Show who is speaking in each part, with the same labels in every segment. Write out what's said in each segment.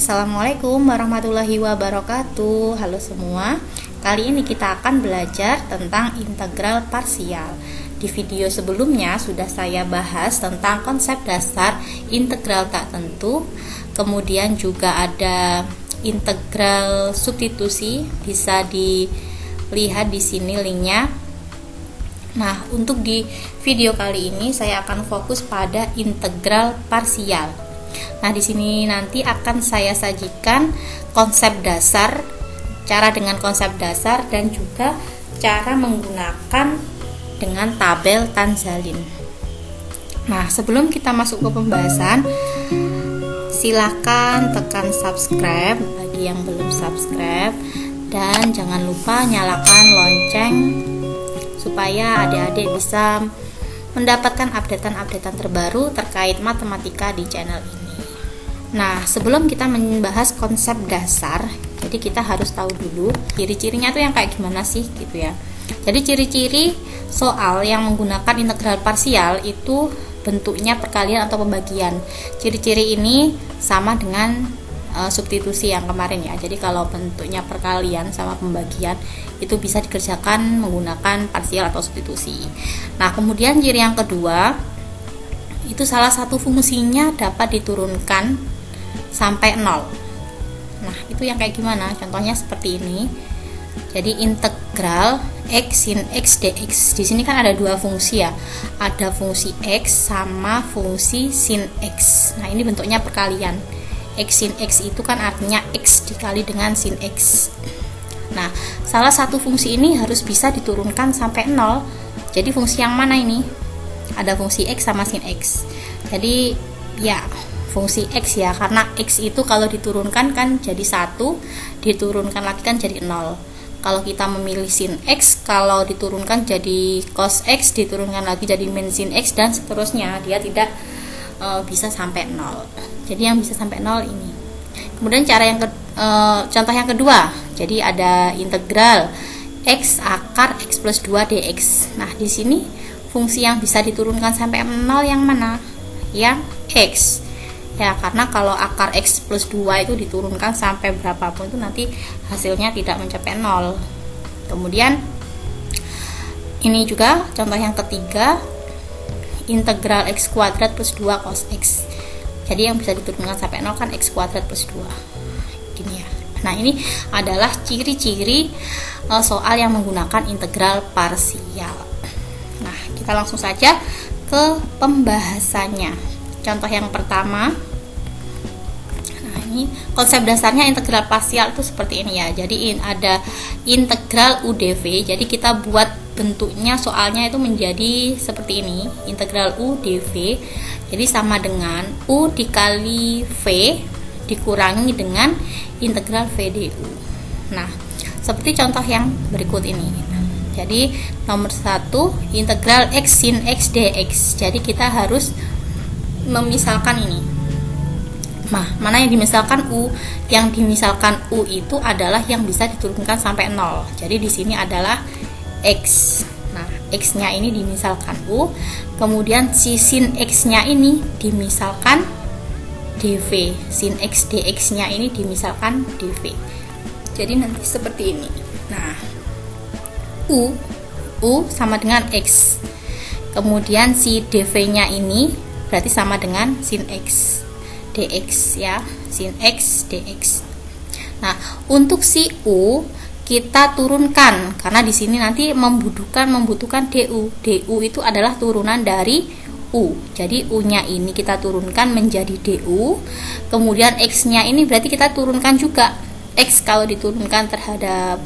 Speaker 1: Assalamualaikum warahmatullahi wabarakatuh. Halo semua. Kali ini kita akan belajar tentang integral parsial. Di video sebelumnya sudah saya bahas tentang konsep dasar integral tak tentu. Kemudian juga ada integral substitusi, bisa dilihat di sini linknya. Nah, untuk di video kali ini saya akan fokus pada integral parsial. Nah, di sini nanti akan saya sajikan konsep dasar, cara dengan konsep dasar dan juga cara menggunakan dengan tabel Tanzalin. Nah, sebelum kita masuk ke pembahasan, silakan tekan subscribe bagi yang belum subscribe dan jangan lupa nyalakan lonceng supaya adik-adik bisa mendapatkan updatean-updatean terbaru terkait matematika di channel ini. Nah, sebelum kita membahas konsep dasar, jadi kita harus tahu dulu ciri-cirinya tuh yang kayak gimana sih gitu ya. Jadi ciri-ciri soal yang menggunakan integral parsial itu bentuknya perkalian atau pembagian. Ciri-ciri ini sama dengan substitusi yang kemarin ya. Jadi kalau bentuknya perkalian sama pembagian itu bisa dikerjakan menggunakan parsial atau substitusi. Nah, kemudian ciri yang kedua itu salah satu fungsinya dapat diturunkan sampai 0. Nah, itu yang kayak gimana? Contohnya seperti ini. Jadi integral x sin x dx. Di sini kan ada dua fungsi ya. Ada fungsi x sama fungsi sin x. Nah, ini bentuknya perkalian. X sin x itu kan artinya x dikali dengan sin x. Nah, salah satu fungsi ini harus bisa diturunkan sampai 0. Jadi fungsi yang mana ini? Ada fungsi x sama sin x. Jadi ya fungsi x ya, karena x itu kalau diturunkan kan jadi 1, diturunkan lagi kan jadi 0. Kalau kita memilih sin x, kalau diturunkan jadi cos x, diturunkan lagi jadi min sin x dan seterusnya. Dia tidak bisa sampai 0. Jadi yang bisa sampai 0 ini. Kemudian contoh yang kedua. Jadi ada integral x akar x plus 2 dx. Nah, di sini fungsi yang bisa diturunkan sampai 0 yang mana? Yang x. Ya, karena kalau akar x plus 2 itu diturunkan sampai berapapun itu nanti hasilnya tidak mencapai 0. Kemudian ini juga contoh yang ketiga, integral x kuadrat plus 2 cos x. Jadi yang bisa diturunkan sampai 0 kan x kuadrat plus 2. Gini ya. Nah, ini adalah ciri-ciri soal yang menggunakan integral parsial. Nah, kita langsung saja ke pembahasannya. Contoh yang pertama. Nah, ini konsep dasarnya integral parsial itu seperti ini ya. Jadi ada integral UdV. Jadi kita buat bentuknya soalnya itu menjadi seperti ini. Integral UdV. Jadi sama dengan U dikali V dikurangi dengan integral V du. Nah, seperti contoh yang berikut ini. Jadi nomor 1 integral x sin x dx. Jadi kita harus memisalkan ini. Nah, mana yang dimisalkan U? Yang dimisalkan U itu adalah yang bisa diturunkan sampai 0. Jadi di sini adalah x. Nah, x-nya ini dimisalkan U. Kemudian si sin x-nya ini dimisalkan dv. Sin x dx-nya ini dimisalkan dv. Jadi nanti seperti ini. Nah, U sama dengan x. Kemudian si dv-nya ini berarti sama dengan sin x dx ya, sin x dx. Nah, untuk si U kita turunkan karena di sini nanti membutuhkan du. Du itu adalah turunan dari U. Jadi U-nya ini kita turunkan menjadi du. Kemudian X-nya ini berarti kita turunkan juga. X kalau diturunkan terhadap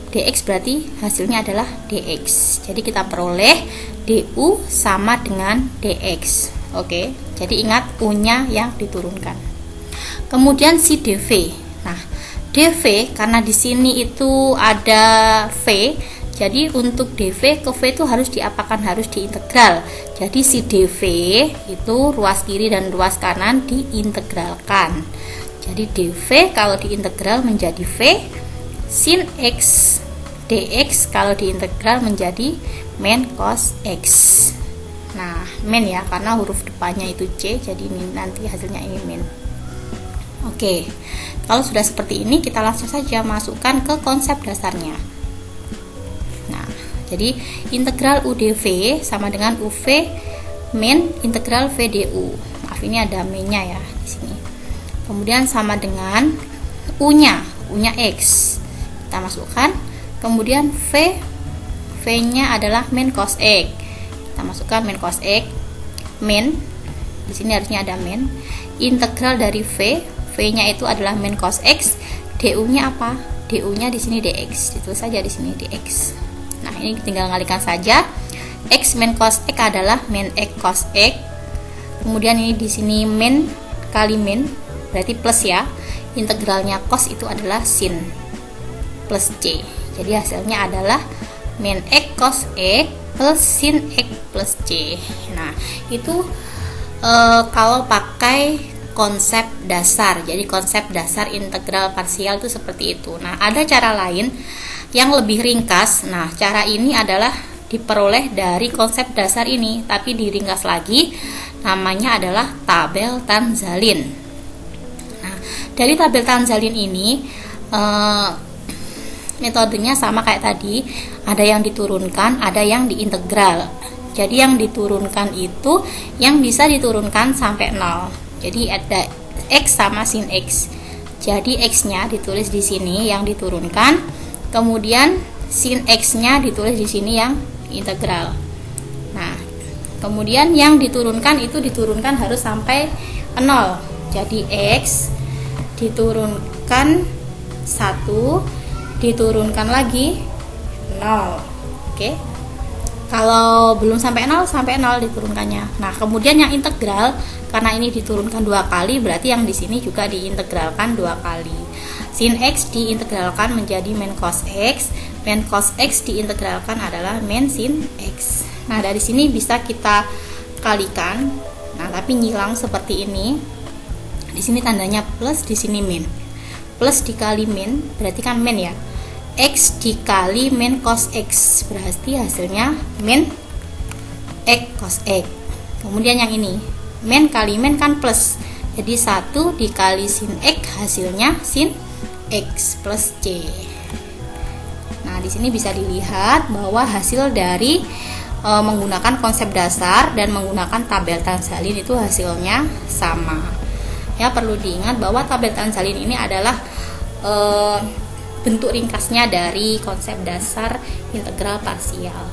Speaker 1: dx berarti hasilnya adalah dx. Jadi kita peroleh du sama dengan dx. Oke. Jadi ingat U-nya yang diturunkan. Kemudian si dv. Nah, dv karena di sini itu ada v, jadi untuk dv ke v itu harus diapakan? Harus diintegral. Jadi si dv itu ruas kiri dan ruas kanan diintegralkan. Jadi dv kalau diintegral menjadi v, sin x dx kalau diintegral menjadi min cos x. Nah, min ya, karena huruf depannya itu c, jadi ini nanti hasilnya ini min. Oke, kalau sudah seperti ini kita langsung saja masukkan ke konsep dasarnya. Nah, jadi integral UdV sama dengan UV min integral VdU. Maaf, ini ada min-nya ya di sini. Kemudian sama dengan U-nya X. Kita masukkan. Kemudian V-nya adalah min cos X. Kita masukkan min cos X. Min, di sini harusnya ada min. Integral dari V-nya itu adalah min cos X. DU-nya apa? DU-nya di sini dx. Ditulis saja di sini dx. Nah, ini tinggal ngalikan saja. X min cos X adalah min X cos X. Kemudian ini di sini min kali min, berarti plus ya. Integralnya cos itu adalah sin plus c. Jadi hasilnya adalah min X cos X plus sin X plus c. Nah, itu kalau pakai konsep dasar. Jadi konsep dasar integral parsial itu seperti itu. Nah, ada cara lain yang lebih ringkas. Nah, cara ini adalah diperoleh dari konsep dasar ini, tapi diringkas lagi. Namanya adalah tabel Tanzalin. Nah, dari tabel Tanzalin ini metodenya sama kayak tadi. Ada yang diturunkan, ada yang diintegral. Jadi yang diturunkan itu yang bisa diturunkan sampai 0. Jadi ada X sama sin X. Jadi X-nya ditulis di sini yang diturunkan. Kemudian sin X-nya ditulis di sini yang integral. Nah, kemudian yang diturunkan itu diturunkan harus sampai 0. Jadi X diturunkan 1, diturunkan lagi 0. Oke. Kalau belum sampai 0 diturunkannya. Nah, kemudian yang integral, karena ini diturunkan 2 kali, berarti yang di sini juga diintegralkan 2 kali. Sin X diintegralkan menjadi min cos X. Min cos X diintegralkan adalah min sin X. Nah, dari sini bisa kita kalikan. Nah, tapi nyilang seperti ini. Di sini tandanya plus, di sini min. Plus dikali min, berarti kan min ya. X dikali min cos X, berarti hasilnya min X cos X. Kemudian yang ini min kali min kan plus, jadi 1 dikali sin X hasilnya sin X plus C. Nah, di sini bisa dilihat bahwa hasil dari menggunakan konsep dasar dan menggunakan tabel Tanzalin itu hasilnya sama. Ya, perlu diingat bahwa tabel Tanzalin ini adalah bentuk ringkasnya dari konsep dasar integral parsial.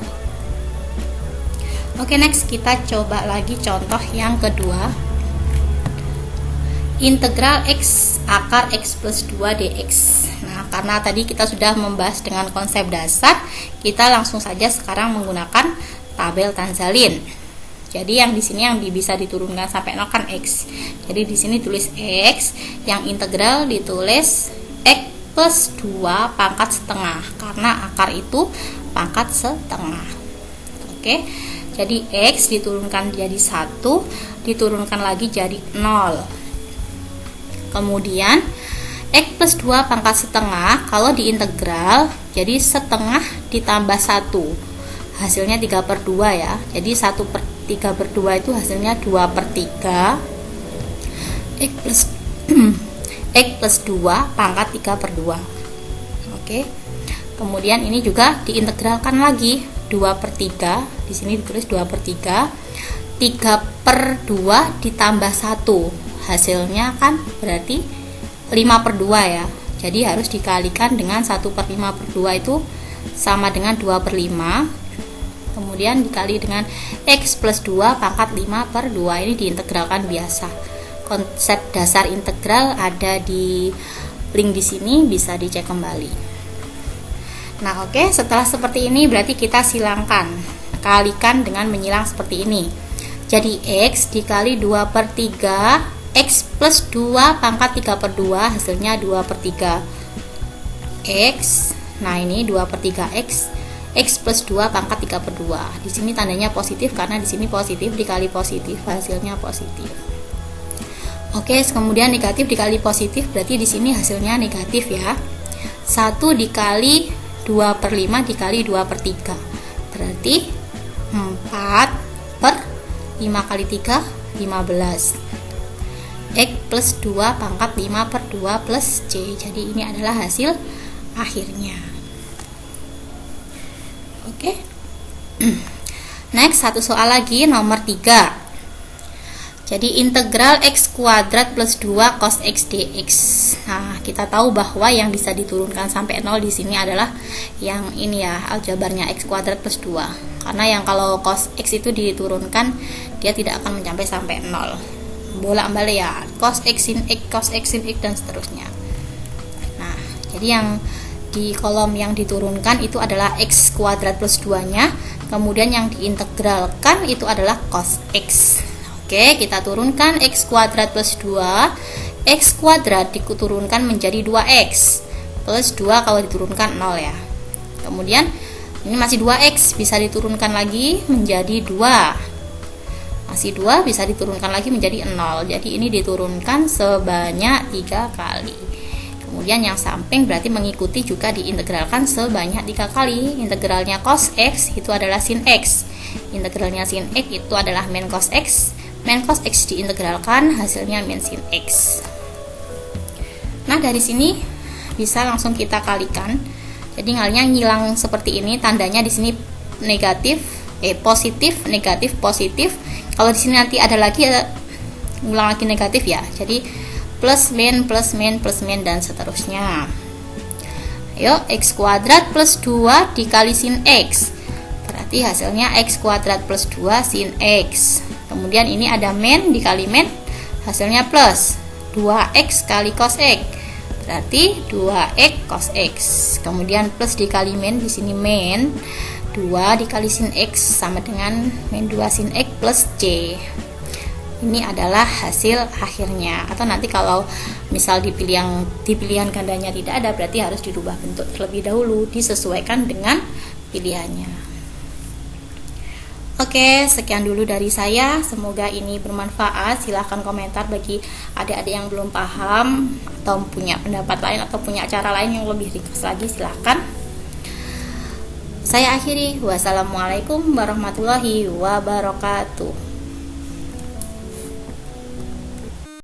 Speaker 1: Oke, next kita coba lagi contoh yang kedua. Integral X akar X plus 2 dx. Nah, karena tadi kita sudah membahas dengan konsep dasar, kita langsung saja sekarang menggunakan tabel Tanzalin. Jadi yang di sini yang bisa diturunkan sampai 0 kan X. Jadi di sini tulis X, yang integral ditulis X plus 2 pangkat setengah, karena akar itu pangkat setengah. Oke, jadi X diturunkan jadi 1, diturunkan lagi jadi 0. Kemudian X plus 2 pangkat setengah, kalau diintegral jadi setengah ditambah 1, hasilnya 3/2 ya. Jadi 3/2 itu hasilnya 2/3 X plus X plus 2 pangkat 3/2. Oke. Kemudian ini juga diintegralkan lagi 2/3. Di sini ditulis 2/3. 3/2 ditambah 1. Hasilnya kan berarti 5/2 ya. Jadi harus dikalikan dengan 1/5/2 itu sama dengan 2/5. Kemudian dikali dengan X plus 2 pangkat 5/2. Ini diintegralkan biasa. Konsep dasar integral ada di link di sini, bisa dicek kembali. Nah, oke, setelah seperti ini berarti kita silangkan, kalikan dengan menyilang seperti ini. Jadi X dikali 2/3 X plus 2 pangkat 3/2, hasilnya 2/3 X. Nah, ini 2/3 X. X plus 2 pangkat 3/2. Di sini tandanya positif karena di sini positif dikali positif, hasilnya positif. Oke, kemudian negatif dikali positif, berarti di sini hasilnya negatif ya. 1 dikali 2/5 dikali 2/3, berarti 4/5 kali 3, 15. X plus 2 pangkat 5 per 2 plus C. Jadi ini adalah hasil akhirnya. Oke. Next, satu soal lagi, nomor 3. Jadi integral x kuadrat plus 2 cos x dx. Nah, kita tahu bahwa yang bisa diturunkan sampai 0 di sini adalah yang ini ya, aljabarnya x kuadrat plus 2. Karena yang kalau cos x itu diturunkan, dia tidak akan mencapai sampai 0. Bolak-balik ya, cos x sin x, cos x sin x, dan seterusnya. Nah, jadi yang di kolom yang diturunkan itu adalah x kuadrat plus 2-nya. Kemudian yang diintegralkan itu adalah cos x. Oke, kita turunkan x kuadrat plus 2. X kuadrat diturunkan menjadi 2x plus 2 kalau diturunkan 0 ya. Kemudian ini masih 2x, bisa diturunkan lagi menjadi 2. Masih 2 bisa diturunkan lagi menjadi 0. Jadi ini diturunkan sebanyak 3 kali. Kemudian yang samping berarti mengikuti juga diintegralkan sebanyak 3 kali. Integralnya cos x itu adalah sin x. Integralnya sin x itu adalah min cos x. Min cos x diintegralkan, hasilnya min sin x. Nah, dari sini bisa langsung kita kalikan. Jadi ngalinya ngilang seperti ini, tandanya di sini negatif, positif, negatif, positif. Kalau di sini nanti ada lagi ulang lagi negatif ya. Jadi plus min, plus min, plus min, dan seterusnya. Ayo, x kuadrat plus 2 dikali sin x. Berarti hasilnya x kuadrat plus 2 sin x. Kemudian ini ada min dikali min, hasilnya plus 2x kali cos x. Berarti 2x cos x. Kemudian plus dikali min, di sini min 2 dikali sin x sama dengan min 2 sin x plus c. Ini adalah hasil akhirnya. Atau nanti kalau misal di pilihan gandanya tidak ada, berarti harus dirubah bentuk terlebih dahulu, disesuaikan dengan pilihannya. Oke, sekian dulu dari saya. Semoga ini bermanfaat. Silahkan komentar bagi adik-adik yang belum paham atau punya pendapat lain atau punya cara lain yang lebih ringkas lagi, silahkan. Saya akhiri. Wassalamualaikum warahmatullahi wabarakatuh.